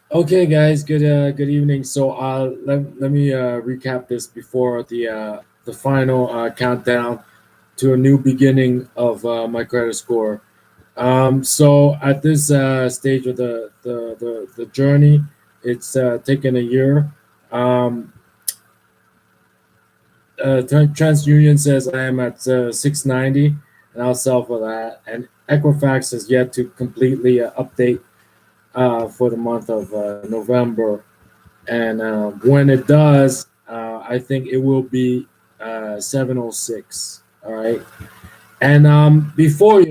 Okay, guys. Good evening. So let me recap this before the final countdown to a new beginning of my credit score. So at this stage of the journey, it's taken a year. Um, TransUnion says I am at 690, and I'll sell for that. And Equifax has yet to completely update for the month of November. And when it does, I think it will be 706. All right. And before,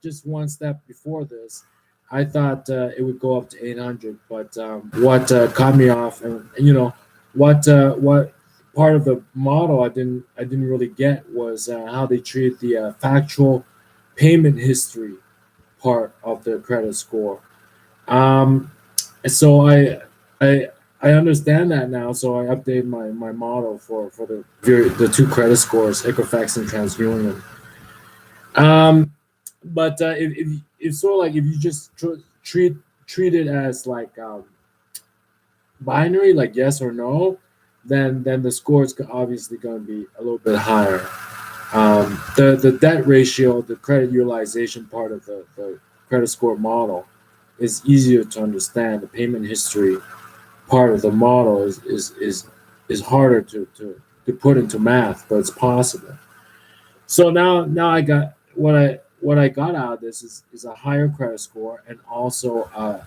just one step before this, I thought it would go up to 800. But what caught me off, and what part of the model I didn't really get was how they treat the factual payment history part of the credit score. Um, so I I understand that now. So I updated my model for the two credit scores, Equifax and TransUnion. Um, but if sort of like if you just treat it as like binary, like yes or no, then the score is obviously going to be a little bit higher. The debt ratio, the credit utilization part of the credit score model is easier to understand. The payment history part of the model is harder to put into math, but it's possible. So now I got what I got out of this is a higher credit score and also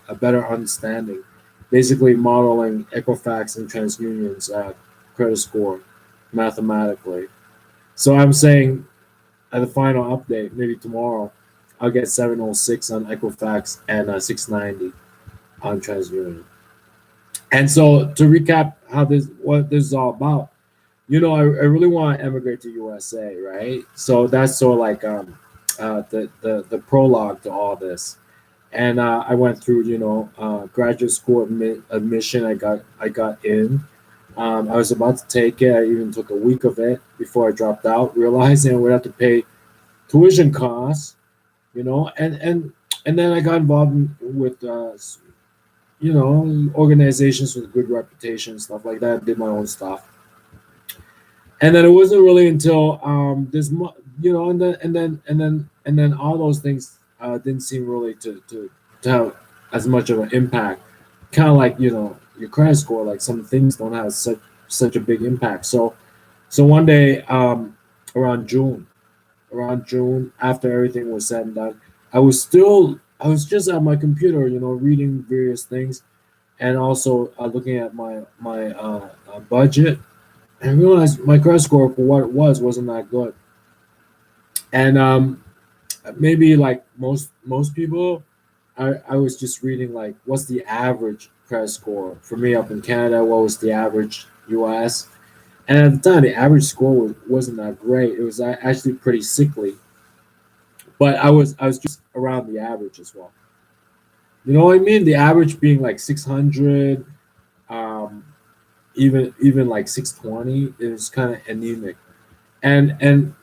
a better understanding, basically modeling Equifax and TransUnion's credit score mathematically. So I'm saying at the final update, maybe tomorrow, I'll get 706 on Equifax and 690 on TransUnion. And so to recap how this what this is all about, I really want to emigrate to USA, right? So that's sort of like the prologue to all this. And I went through, graduate school admission. I got in. I was about to take it. I even took a week of it before I dropped out, realizing I would have to pay tuition costs, and then I got involved with organizations with good reputation, stuff like that. Did my own stuff, and then it wasn't really until and then all those things didn't seem really to have as much of an impact. Kind of like your credit score, like some things don't have such a big impact. So one day around June, after everything was said and done, I was just at my computer, reading various things and also looking at my budget and realized my credit score for what it wasn't that good. And maybe like most people, I was just reading like what's the average credit score for me up in Canada, what was the average US, and at the time the average score wasn't that great. It was actually pretty sickly, but I was just around the average as well. You know what I mean? The average being like 600, um, even like 620 is kind of anemic. And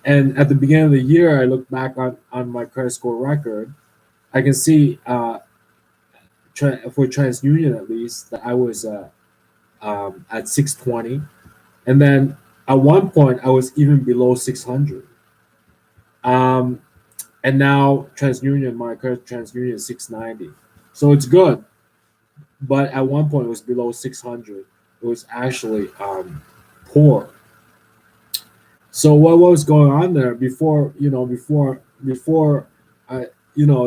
at the beginning of the year, I look back on my credit score record. I can see for TransUnion at least that I was at 620, and then at one point I was even below 600. Um, and now TransUnion, my current TransUnion is 690, so it's good. But at one point it was below 600. It was actually poor. So what was going on there before I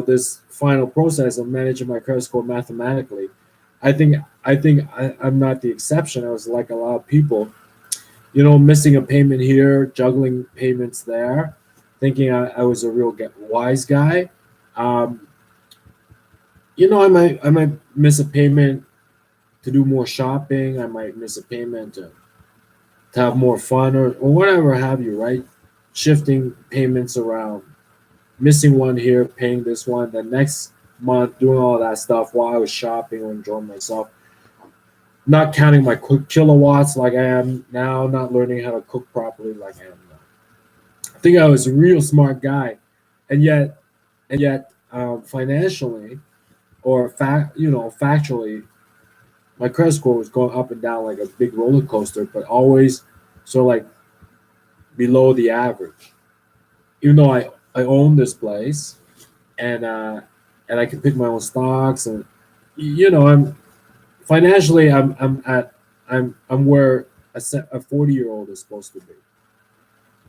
this final process of managing my credit score mathematically? I'm not the exception. I was like a lot of people, missing a payment here, juggling payments there, thinking I was a real wise guy. Um, I might miss a payment to do more shopping. I might miss a payment to have more fun or whatever have you, right? Shifting payments around, missing one here, paying this one, the next month doing all that stuff while I was shopping or enjoying myself. Not counting my quick kilowatts like I am now, not learning how to cook properly like I am now. I think I was a real smart guy, and yet, financially or factually, my credit score was going up and down like a big roller coaster, but always sort of like below the average. Even though I own this place, and and I can pick my own stocks, and I'm financially I'm where a 40-year-old is supposed to be.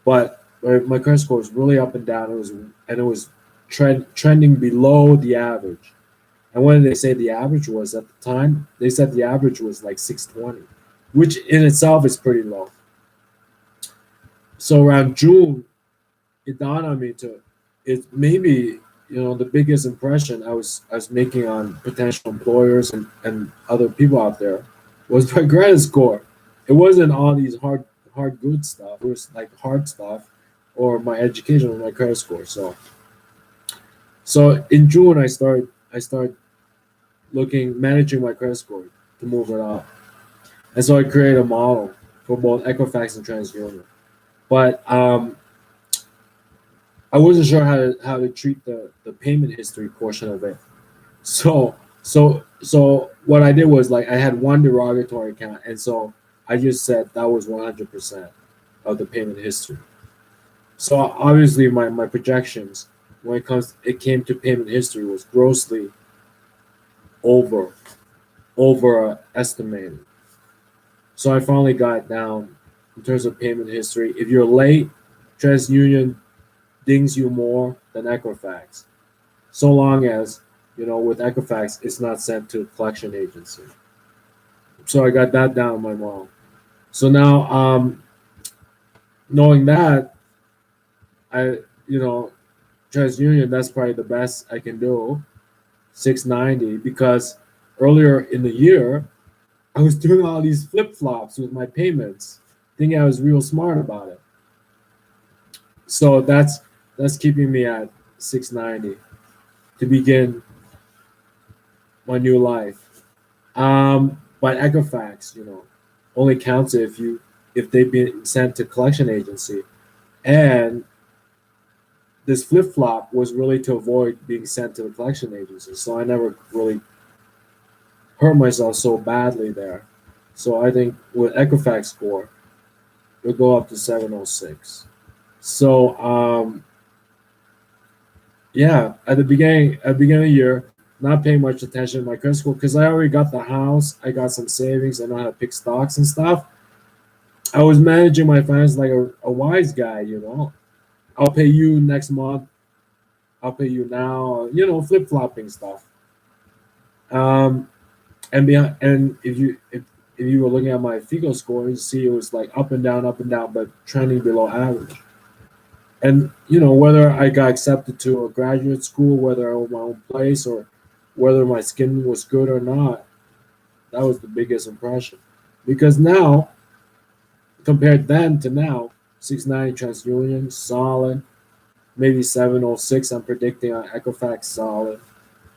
But my credit score was really up and down. It was trending below the average. And when they say the average was at the time, they said the average was like 620, which in itself is pretty low. So around June, it dawned on me to it maybe the biggest impression I was making on potential employers and other people out there was my credit score. It wasn't all these hard good stuff. It was like hard stuff or my education or my credit score. So in June I started looking managing my credit score to move it up. And so I created a model for both Equifax and TransUnion. But I wasn't sure how to treat the payment history portion of it. So what I did was like I had one derogatory account, and so I just said that was 100% of the payment history. So obviously my projections when it came to payment history was grossly over estimated. So I finally got it down in terms of payment history. If you're late, TransUnion dings you more than Equifax, so long as with Equifax it's not sent to a collection agency. So I got that down in my model. So now, knowing that, I TransUnion, that's probably the best I can do, 690, because earlier in the year I was doing all these flip flops with my payments, thinking I was real smart about it. So that's keeping me at 690 to begin my new life. But Equifax, only counts if they've been sent to collection agency, and this flip flop was really to avoid being sent to the collection agency. So I never really hurt myself so badly there. So I think with Equifax score, it'll go up to 706. So yeah, at the beginning of the year, not paying much attention to my credit score because I already got the house, I got some savings, I know how to pick stocks and stuff. I was managing my finances like a wise guy. I'll pay you next month. I'll pay you now. Flip flopping stuff. Um, and if you were looking at my FICO score, you see it was like up and down, but trending below average. And whether I got accepted to a graduate school, whether I owned my own place, or whether my skin was good or not, that was the biggest impression. Because now, compared then to now, 690 TransUnion solid, maybe 706. I'm predicting on Equifax solid.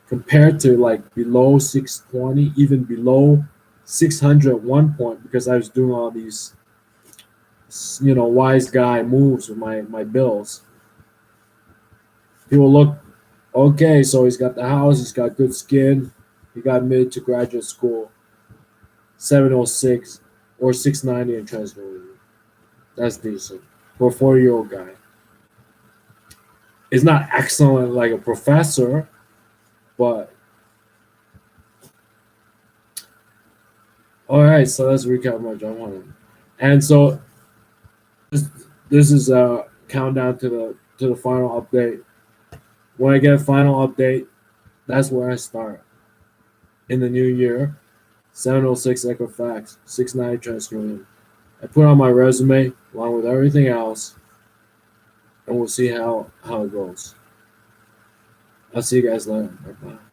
Compared to like below 620, even below 600 at one point, because I was doing all these wise guy moves with my bills. People look okay, so he's got the house, he's got good skin, he got mid to graduate school, 706 or 690 in TransUnion. That's decent for a 4-year-old guy. It's not excellent like a professor, but all right. So let's recap my John Warren. And so this is a countdown to the final update. When I get a final update, that's where I start in the new year. 706 Equifax, 690 TransUnion. I put on my resume along with everything else, and we'll see how it goes. I'll see you guys later. Bye bye.